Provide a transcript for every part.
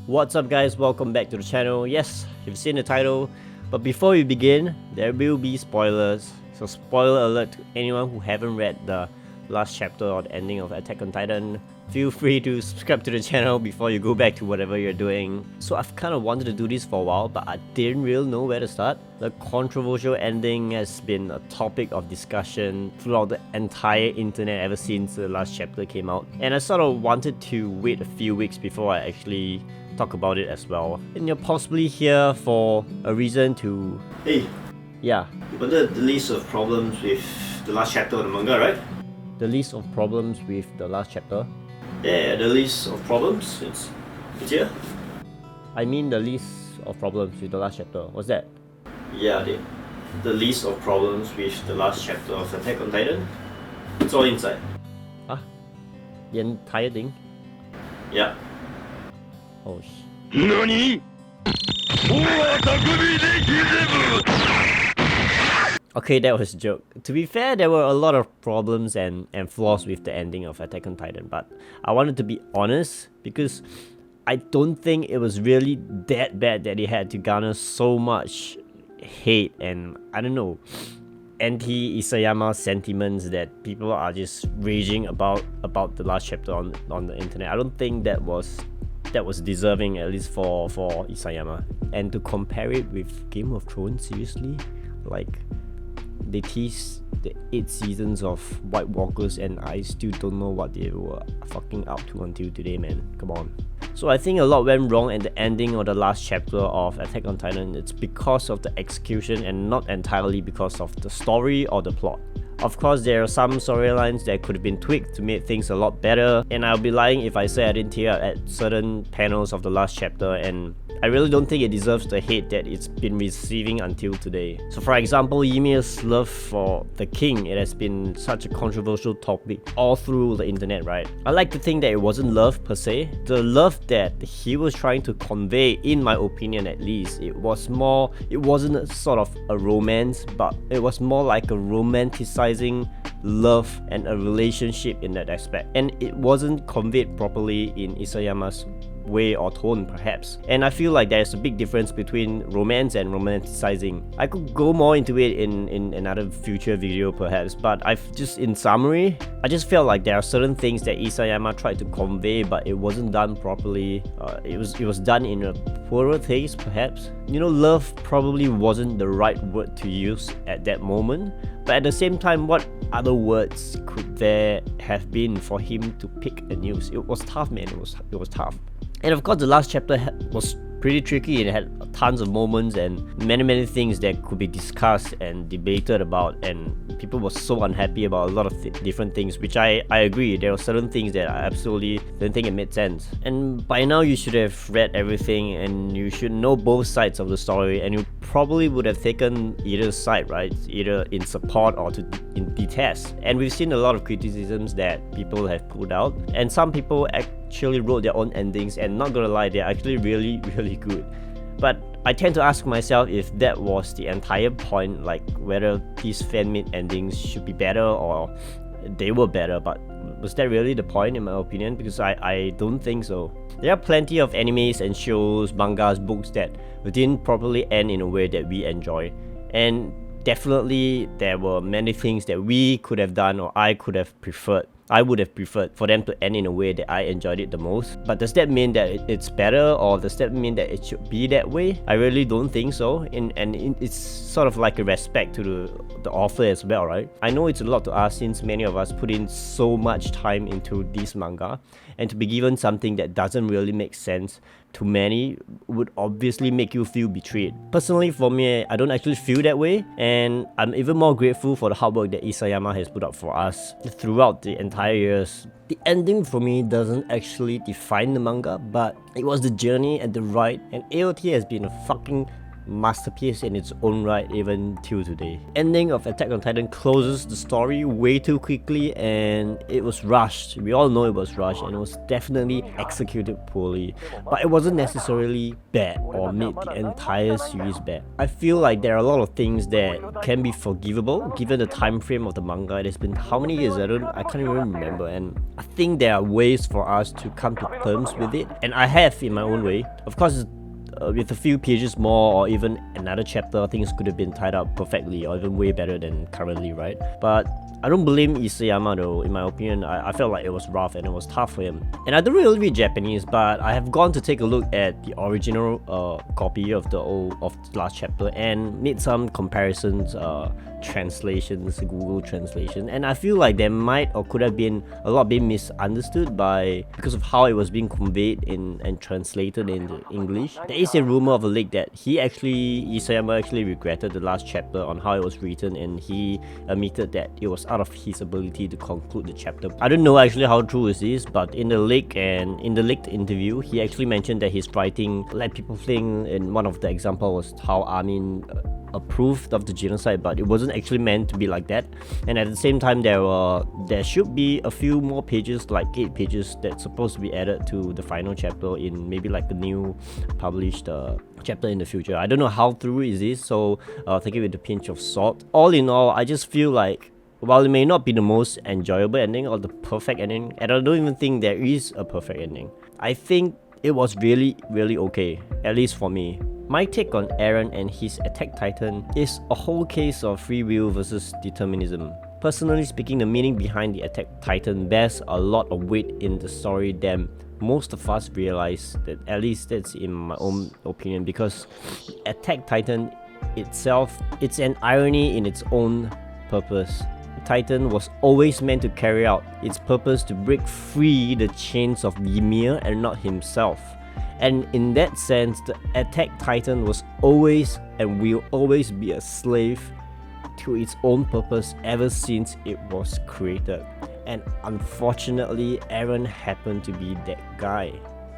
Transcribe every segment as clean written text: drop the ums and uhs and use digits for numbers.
What's up guys, welcome back to the channel. Yes, you've seen the title, but before we begin, there will be spoilers. So spoiler alert to anyone who haven't read the last chapter or the ending of Attack on Titan. Feel free to subscribe to the channel before you go back to whatever you're doing. So I've kind of wanted to do this for a while, but I didn't really know where to start. The controversial ending has been a topic of discussion throughout the entire internet ever since the last chapter came out. And I sort of wanted to wait a few weeks before I actually talk about it as well. And you're possibly here for a reason to... Hey! Yeah. You wanted the list of problems with the last chapter of the manga, right? The list of problems with the last chapter? Yeah, the list of problems. It's here. I mean the list of problems with the last chapter. What's that? Yeah, the list of problems with the last chapter of Attack on Titan. It's all inside. Huh? The entire thing? Yeah. Oh shit. NANI?! Okay, that was a joke. To be fair, there were a lot of problems and flaws with the ending of Attack on Titan, but I wanted to be honest because I don't think it was really that bad that it had to garner so much hate and, I don't know, anti-Isayama sentiments that people are just raging about the last chapter on the internet. I don't think that was deserving, at least for Isayama. And to compare it with Game of Thrones, seriously? Like, they teased the 8 seasons of White Walkers and I still don't know what they were fucking up to until today, man. Come on. So I think a lot went wrong at the ending of the last chapter of Attack on Titan. It's because of the execution and not entirely because of the story or the plot. Of course, there are some storylines that could have been tweaked to make things a lot better, and I'll be lying if I say I didn't tear up at certain panels of the last chapter, and I really don't think it deserves the hate that it's been receiving until today. So for example, Ymir's love for the king, it has been such a controversial topic all through the internet, right? I like to think that it wasn't love per se. The love that he was trying to convey, in my opinion at least, it wasn't a sort of a romance, but it was more like a romanticizing love and a relationship in that aspect, and it wasn't conveyed properly in Isayama's way or tone perhaps. And I feel like there's a big difference between romance and romanticizing. I could go more into it in another future video perhaps, but in summary, I just felt like there are certain things that Isayama tried to convey but it wasn't done properly. It was done in a poorer taste perhaps. You know, love probably wasn't the right word to use at that moment, but at the same time, what other words could there have been for him to pick and use? It was tough, man. It was tough. And of course, the last chapter was pretty tricky. It had tons of moments and many things that could be discussed and debated about, and people were so unhappy about a lot of different things, which I agree. There were certain things that I absolutely didn't think it made sense. And by now you should have read everything and you should know both sides of the story, and you probably would have taken either side, right? Either in support or in detest. And we've seen a lot of criticisms that people have pulled out, and some people actually wrote their own endings, and not gonna lie, they're actually really good. But I tend to ask myself if that was the entire point, like whether these fan-made endings should be better or they were better, but was that really the point in my opinion? Because I don't think so. There are plenty of animes and shows, mangas, books that didn't properly end in a way that we enjoy, and definitely there were many things that we could have done or I would have preferred for them to end in a way that I enjoyed it the most. But does that mean that it's better, or does that mean that it should be that way? I really don't think so. And it's sort of like a respect to the author as well, right? I know it's a lot to ask since many of us put in so much time into this manga, and to be given something that doesn't really make sense to many would obviously make you feel betrayed. Personally, for me, I don't actually feel that way, and I'm even more grateful for the hard work that Isayama has put up for us throughout the entire years. The ending for me doesn't actually define the manga, but it was the journey and the ride, and AOT has been a fucking masterpiece in its own right even till today. Ending of Attack on Titan closes the story way too quickly, and it was rushed. We all know it was rushed, and it was definitely executed poorly, but it wasn't necessarily bad or made the entire series bad. I feel like there are a lot of things that can be forgivable given the time frame of the manga. It has been how many years? I can't even remember, and I think there are ways for us to come to terms with it, and I have in my own way. Of course, with a few pages more or even another chapter, things could have been tied up perfectly or even way better than currently, right? But I don't blame Isayama though. In my opinion, I felt like it was rough and it was tough for him. And I don't really read Japanese, but I have gone to take a look at the original copy of the last chapter and made some comparisons, translations, Google translation, and I feel like there might or could have been a lot being misunderstood because of how it was being conveyed and translated into English. There is a rumor of a leak that Isayama actually regretted the last chapter on how it was written, and he admitted that it was out of his ability to conclude the chapter. I don't know actually how true is this, but in the leak and in the leaked interview, he actually mentioned that his writing led people think, and one of the example was how Armin approved of the genocide, but it wasn't actually meant to be like that. And at the same time, there should be a few more pages, like 8 pages, that's supposed to be added to the final chapter in maybe like a new published chapter in the future. I don't know how true is this, so take it with a pinch of salt. All in all, I just feel like while it may not be the most enjoyable ending or the perfect ending, and I don't even think there is a perfect ending, I think it was really, really okay, at least for me. My take on Eren and his Attack Titan is a whole case of free will versus determinism. Personally speaking, the meaning behind the Attack Titan bears a lot of weight in the story than most of us realize, that at least that's in my own opinion, because Attack Titan itself, it's an irony in its own purpose. Titan was always meant to carry out its purpose to break free the chains of Ymir and not himself. And in that sense, the Attack Titan was always and will always be a slave to its own purpose ever since it was created. And unfortunately, Eren happened to be that guy.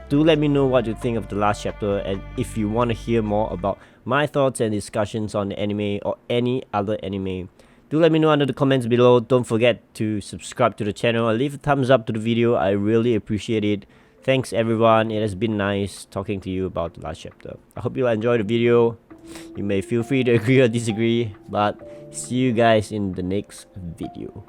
Do let me know what you think of the last chapter, and if you want to hear more about my thoughts and discussions on the anime or any other anime, do let me know under the comments below. Don't forget to subscribe to the channel and leave a thumbs up to the video. I really appreciate it. Thanks everyone, it has been nice talking to you about the last chapter. I hope you enjoyed the video. You may feel free to agree or disagree, but see you guys in the next video.